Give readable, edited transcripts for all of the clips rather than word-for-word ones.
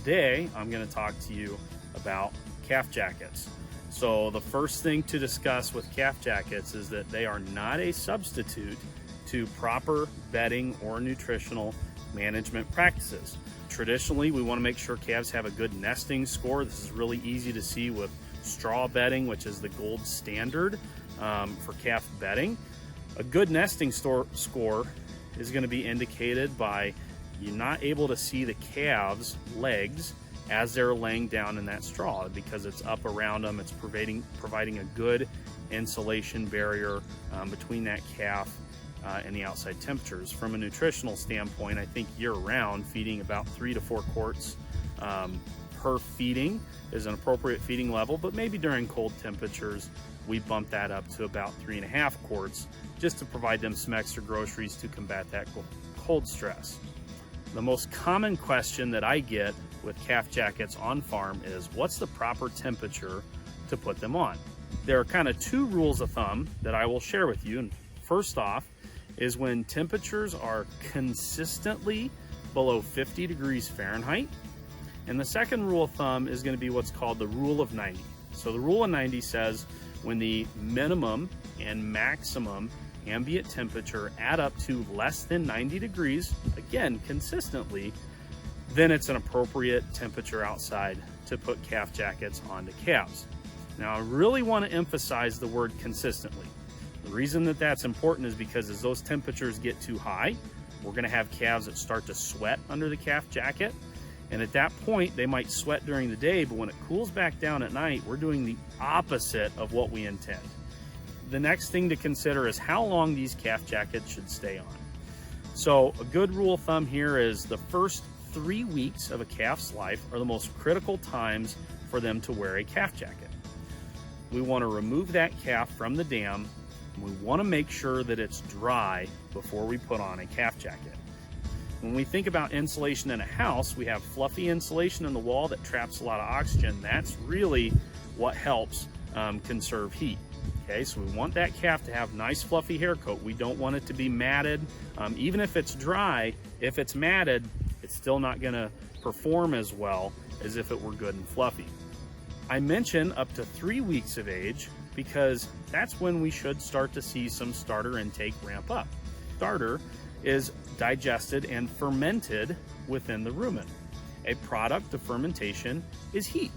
today I'm going to talk to you about calf jackets. So the first thing to discuss with calf jackets is that they are not a substitute to proper bedding or nutritional management practices. Traditionally, we want to make sure calves have a good nesting score. This is really easy to see with straw bedding, which is the gold standard for calf bedding. A good nesting score is going to be indicated by you're not able to see the calves' legs as they're laying down in that straw because it's up around them. It's providing a good insulation barrier between that calf and the outside temperatures. From a nutritional standpoint, I think year-round, feeding about 3 to 4 quarts per feeding is an appropriate feeding level, but maybe during cold temperatures, we bump that up to about 3.5 quarts just to provide them some extra groceries to combat that cold stress. The most common question that I get with calf jackets on farm is, what's the proper temperature to put them on? There are kind of 2 rules of thumb that I will share with you. And first off is when temperatures are consistently below 50 degrees Fahrenheit. And the second rule of thumb is going to be what's called the rule of 90. So the rule of 90 says when the minimum and maximum ambient temperature add up to less than 90 degrees, again, consistently, then it's an appropriate temperature outside to put calf jackets onto calves. Now, I really want to emphasize the word consistently. The reason that that's important is because as those temperatures get too high, we're going to have calves that start to sweat under the calf jacket. And at that point, they might sweat during the day, but when it cools back down at night, we're doing the opposite of what we intend. The next thing to consider is how long these calf jackets should stay on. So a good rule of thumb here is the first 3 weeks of a calf's life are the most critical times for them to wear a calf jacket. We want to remove that calf from the dam. We want to make sure that it's dry before we put on a calf jacket. When we think about insulation in a house, we have fluffy insulation in the wall that traps a lot of oxygen. That's really what helps conserve heat. Okay, so we want that calf to have nice fluffy hair coat. We don't want it to be matted. Even if it's dry, if it's matted, it's still not going to perform as well as if it were good and fluffy. I mention up to 3 weeks of age because that's when we should start to see some starter intake ramp up. Starter is digested and fermented within the rumen. A product of fermentation is heat.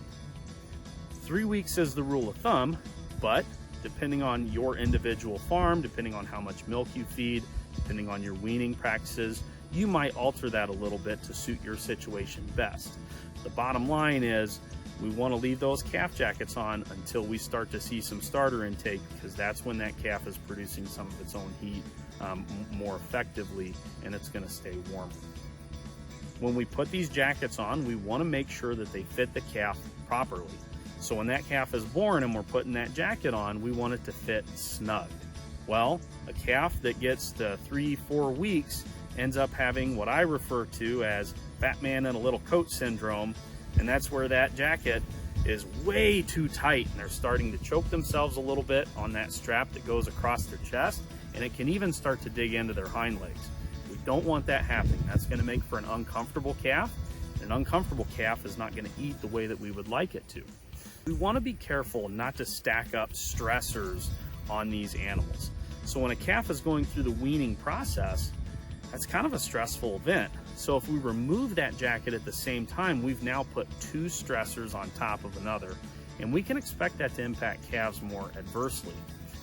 3 weeks is the rule of thumb, but depending on your individual farm, depending on how much milk you feed, depending on your weaning practices, you might alter that a little bit to suit your situation best. The bottom line is we want to leave those calf jackets on until we start to see some starter intake, because that's when that calf is producing some of its own heat more effectively, and it's going to stay warmer. When we put these jackets on, we want to make sure that they fit the calf properly. So when that calf is born and we're putting that jacket on, we want it to fit snug. Well, a calf that gets to 3-4 weeks ends up having what I refer to as fat man in a little coat syndrome, and that's where that jacket is way too tight and they're starting to choke themselves a little bit on that strap that goes across their chest, and it can even start to dig into their hind legs. We don't want that happening. That's going to make for an uncomfortable calf. An uncomfortable calf is not going to eat the way that we would like it to. We want to be careful not to stack up stressors on these animals. So when a calf is going through the weaning process, that's kind of a stressful event. So if we remove that jacket at the same time, we've now put 2 stressors on top of another, and we can expect that to impact calves more adversely.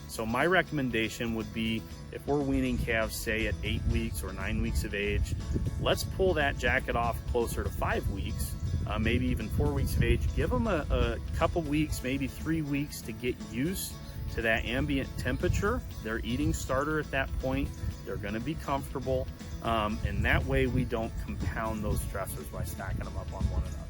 So my recommendation would be, if we're weaning calves, say at 8 weeks or 9 weeks of age, let's pull that jacket off closer to 5 weeks, maybe even 4 weeks of age. Give them a couple weeks, maybe 3 weeks to get used to that ambient temperature. They're eating starter at that point. They're going to be comfortable, and that way we don't compound those stressors by stacking them up on one another.